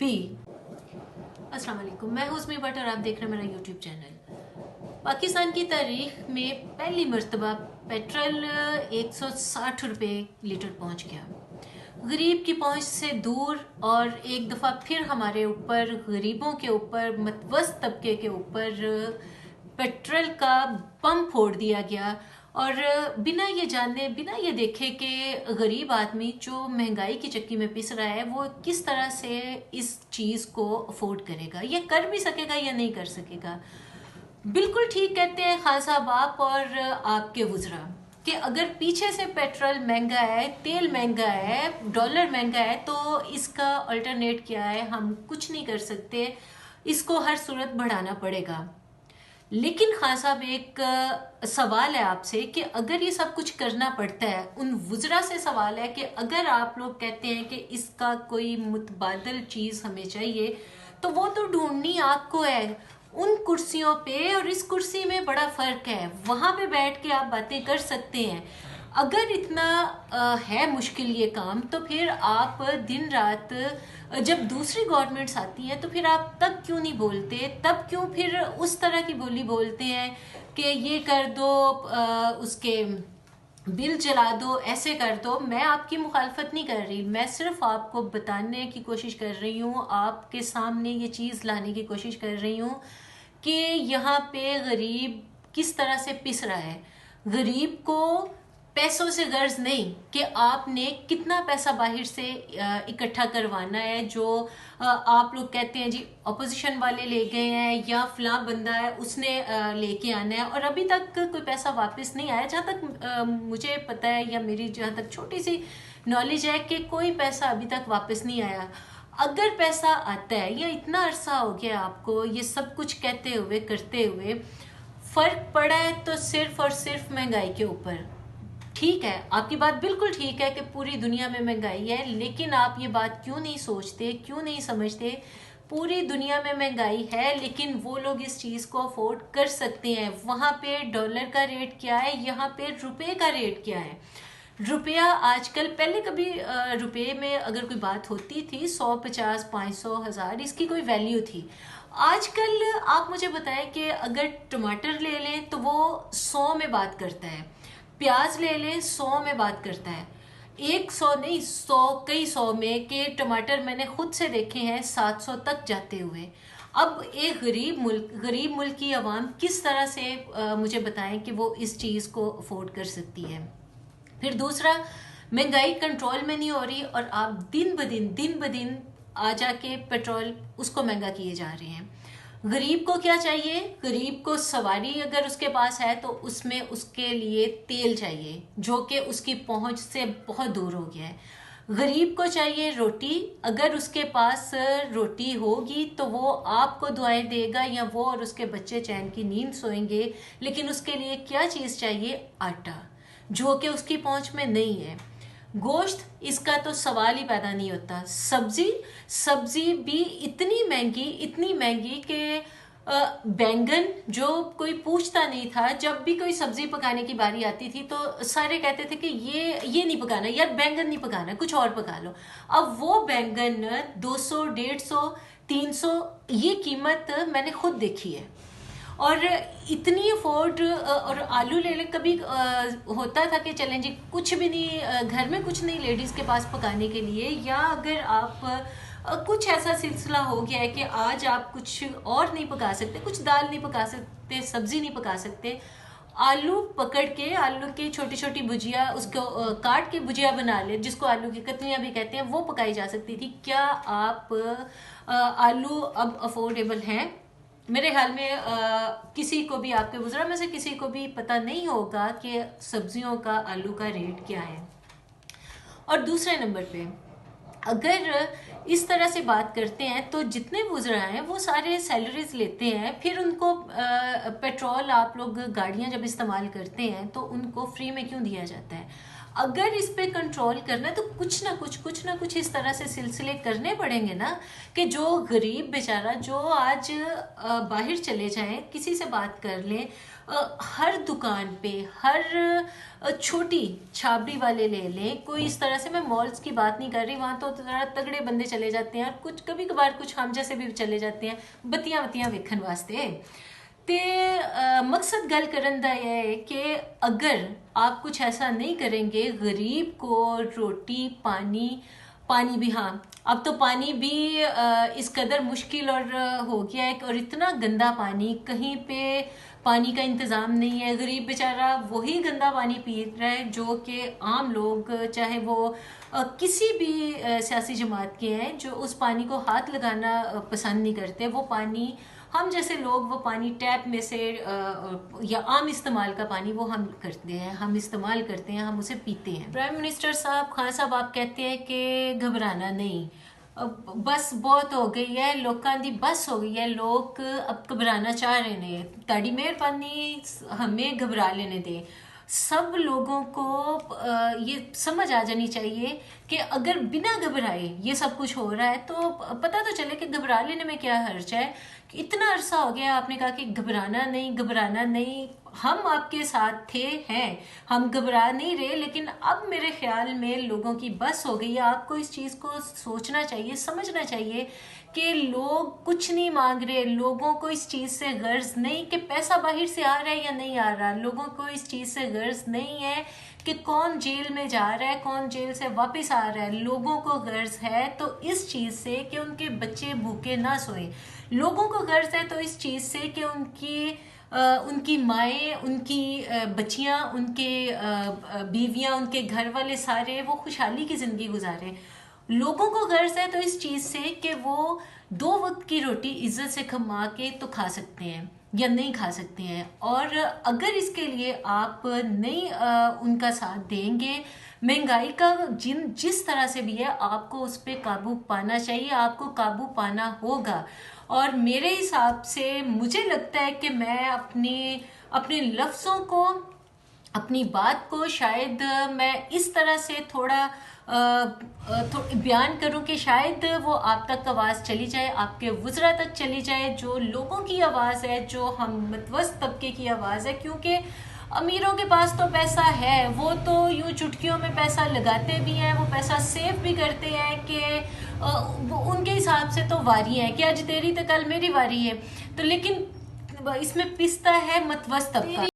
भी। अस्सलाम वालेकुम, मैं हूं उसमी भट्ट और आप देख रहे हैं मेरा यूट्यूब चैनल। पाकिस्तान की तारीख में पहली मर्तबा पेट्रोल 160 रुपये लीटर पहुंच गया। गरीब की पहुंच से दूर, और एक दफ़ा फिर हमारे ऊपर, गरीबों के ऊपर, मतवस्त तबके के ऊपर पेट्रोल का बम फोड़ दिया गया। और बिना ये जाने, बिना ये देखे कि गरीब आदमी जो महंगाई की चक्की में पिस रहा है वो किस तरह से इस चीज़ को अफोर्ड करेगा, ये कर भी सकेगा या नहीं कर सकेगा। बिल्कुल ठीक कहते हैं खान साहब आप और आपके वुज़रा कि अगर पीछे से पेट्रोल महंगा है, तेल महंगा है, डॉलर महंगा है, तो इसका अल्टरनेट क्या है? हम कुछ नहीं कर सकते, इसको हर सूरत बढ़ाना पड़ेगा। लेकिन खान साहब, एक सवाल है आपसे कि अगर ये सब कुछ करना पड़ता है, उन वुज़रा से सवाल है कि अगर आप लोग कहते हैं कि इसका कोई मुतबादल चीज़ हमें चाहिए, तो वो तो ढूंढनी आपको है उन कुर्सियों पे, और इस कुर्सी में बड़ा फ़र्क है। वहाँ पे बैठ के आप बातें कर सकते हैं। अगर इतना है मुश्किल ये काम, तो फिर आप दिन रात, जब दूसरी गवर्नमेंट्स आती हैं तो फिर आप तब क्यों नहीं बोलते? तब क्यों फिर उस तरह की बोली बोलते हैं कि ये कर दो, उसके बिल जला दो, ऐसे कर दो? मैं आपकी मुखालफत नहीं कर रही, मैं सिर्फ आपको बताने की कोशिश कर रही हूँ, आपके सामने ये चीज़ लाने की कोशिश कर रही हूँ कि यहाँ पे गरीब किस तरह से पिस रहा है। गरीब को पैसों से गर्ज नहीं कि आपने कितना पैसा बाहर से इकट्ठा करवाना है, जो आप लोग कहते हैं जी अपोजिशन वाले ले गए हैं या फलां बंदा है उसने लेके आना है, और अभी तक कोई पैसा वापस नहीं आया। जहाँ तक मुझे पता है, या मेरी जहाँ तक छोटी सी नॉलेज है, कि कोई पैसा अभी तक वापस नहीं आया। अगर पैसा आता है, या इतना अरसा हो गया आपको ये सब कुछ कहते हुए, करते हुए, फर्क पड़ा है तो सिर्फ और सिर्फ महंगाई के ऊपर। ठीक है, आपकी बात बिल्कुल ठीक है कि पूरी दुनिया में महंगाई है, लेकिन आप ये बात क्यों नहीं सोचते, क्यों नहीं समझते? पूरी दुनिया में महंगाई है, लेकिन वो लोग इस चीज़ को अफोर्ड कर सकते हैं। वहाँ पे डॉलर का रेट क्या है, यहाँ पे रुपए का रेट क्या है? रुपया आजकल, पहले कभी रुपये में अगर कोई बात होती थी, 100, 50, 500, 1000, इसकी कोई वैल्यू थी। आजकल आप मुझे बताएं कि अगर टमाटर ले लें तो वो 100 में बात करता है, प्याज ले लें 100 में बात करता है, 100 नहीं, 100, कई 100 में के टमाटर मैंने खुद से देखे हैं 700 तक जाते हुए। अब एक गरीब मुल्क की आवाम किस तरह से मुझे बताएं कि वो इस चीज़ को अफोर्ड कर सकती है? फिर दूसरा, महंगाई कंट्रोल में नहीं हो रही, और आप दिन ब दिन आ जाके पेट्रोल उसको महंगा किए जा रहे हैं। गरीब को क्या चाहिए? गरीब को सवारी अगर उसके पास है तो उसमें उसके लिए तेल चाहिए, जो कि उसकी पहुंच से बहुत दूर हो गया है। गरीब को चाहिए रोटी, अगर उसके पास रोटी होगी तो वो आपको दुआएं देगा, या वो और उसके बच्चे चैन की नींद सोएंगे। लेकिन उसके लिए क्या चीज़ चाहिए? आटा, जो कि उसकी पहुंच में नहीं है। गोश्त, इसका तो सवाल ही पैदा नहीं होता। सब्जी भी इतनी महंगी कि बैंगन, जो कोई पूछता नहीं था, जब भी कोई सब्जी पकाने की बारी आती थी तो सारे कहते थे कि ये नहीं पकाना यार, बैंगन नहीं पकाना, कुछ और पका लो। अब वो बैंगन 200, 150, 300, ये कीमत मैंने खुद देखी है। और इतनी अफोर्ड, और आलू ले ले, कभी होता था कि चलें जी कुछ भी नहीं, घर में कुछ नहीं लेडीज़ के पास पकाने के लिए, या अगर आप कुछ ऐसा सिलसिला हो गया है कि आज आप कुछ और नहीं पका सकते, कुछ दाल नहीं पका सकते, सब्जी नहीं पका सकते, आलू पकड़ के, आलू की छोटी छोटी भुजिया, उसको काट के भुजिया बना ले, जिसको आलू की कतलियाँ भी कहते हैं, वो पकाई जा सकती थी। क्या आप आलू अब अफोर्डेबल हैं? मेरे ख्याल में किसी को भी, आपके बुजुर्ग में से किसी को भी पता नहीं होगा कि सब्जियों का, आलू का रेट क्या है। और दूसरे नंबर पे, अगर इस तरह से बात करते हैं तो जितने बुजुर्ग हैं वो सारे सैलरीज लेते हैं, फिर उनको पेट्रोल, आप लोग गाड़ियां जब इस्तेमाल करते हैं तो उनको फ्री में क्यों दिया जाता है? अगर इस पे कंट्रोल करना है तो कुछ ना कुछ इस तरह से सिलसिले करने पड़ेंगे ना कि जो गरीब बेचारा जो आज बाहर चले जाएं, किसी से बात कर लें, हर दुकान पे, हर छोटी छाबड़ी वाले ले लें, कोई इस तरह से, मैं मॉल्स की बात नहीं कर रही, वहाँ तो ज़रा तगड़े बंदे चले जाते हैं, और कुछ कभी कभार कुछ हम जैसे भी चले जाते हैं बत्तियां वेखन वास्ते। ते मकसद गल करन दा यह है कि अगर आप कुछ ऐसा नहीं करेंगे, गरीब को रोटी पानी भी, हाँ अब तो पानी भी इस कदर मुश्किल और हो गया है, और इतना गंदा पानी, कहीं पे पानी का इंतज़ाम नहीं है, गरीब बेचारा वही गंदा पानी पी रहा है जो कि आम लोग, चाहे वो किसी भी सियासी जमात के हैं, जो उस पानी को हाथ लगाना पसंद नहीं करते। वो पानी हम जैसे लोग, वो पानी टैप में से या आम इस्तेमाल का पानी वो हम करते हैं, हम इस्तेमाल करते हैं, हम उसे पीते हैं। प्राइम मिनिस्टर साहब, खान साहब, आप कहते हैं कि घबराना नहीं, बस बहुत हो गई है, लोगों की बस हो गई है, लोग अब घबराना चाह रहे हैं, ताड़ी मेहरबानी हमें घबरा लेने दें। सब लोगों को ये समझ आ जानी चाहिए कि अगर बिना घबराए ये सब कुछ हो रहा है तो पता तो चले कि घबरा लेने में क्या हर्ज है। इतना अरसा हो गया आपने कहा कि घबराना नहीं, हम आपके साथ थे, हैं, हम घबरा नहीं रहे, लेकिन अब मेरे ख्याल में लोगों की बस हो गई है। आपको इस चीज़ को सोचना चाहिए, समझना चाहिए कि लोग कुछ नहीं मांग रहे, लोगों को इस चीज़ से गर्ज नहीं कि पैसा बाहर से आ रहा है या नहीं आ रहा, लोगों को इस चीज़ से गर्ज नहीं है कि कौन जेल में जा रहा है, कौन जेल से वापस आ रहा है। लोगों को गर्ज है तो इस चीज़ से कि उनके बच्चे भूखे ना सोए, लोगों को गर्ज है तो इस चीज़ से कि उनकी माएँ, उनकी बच्चियाँ, उनके बीवियाँ, उनके घर वाले सारे वो खुशहाली की ज़िंदगी गुजारें। लोगों को गर्ज है तो इस चीज़ से कि वो 2 वक्त की रोटी इज्जत से कमा के तो खा सकते हैं या नहीं खा सकते हैं। और अगर इसके लिए आप नहीं उनका साथ देंगे, महंगाई का जिस तरह से भी है, आपको उस पर काबू पाना चाहिए, आपको काबू पाना होगा। और मेरे हिसाब से मुझे लगता है कि मैं अपने लफ्ज़ों को, अपनी बात को शायद मैं इस तरह से थोड़ा बयान करूं कि शायद वो आप तक आवाज़ चली जाए, आपके वुज़रा तक चली जाए, जो लोगों की आवाज़ है, जो हम मतवस्त तबके की आवाज़ है। क्योंकि अमीरों के पास तो पैसा है, वो तो यूँ चुटकियों में पैसा लगाते भी हैं, वो पैसा सेव भी करते हैं कि उनके हिसाब से तो वारी है कि आज तेरी तो कल मेरी वारी है। तो लेकिन इसमें पिसता है मतवस्त तबका।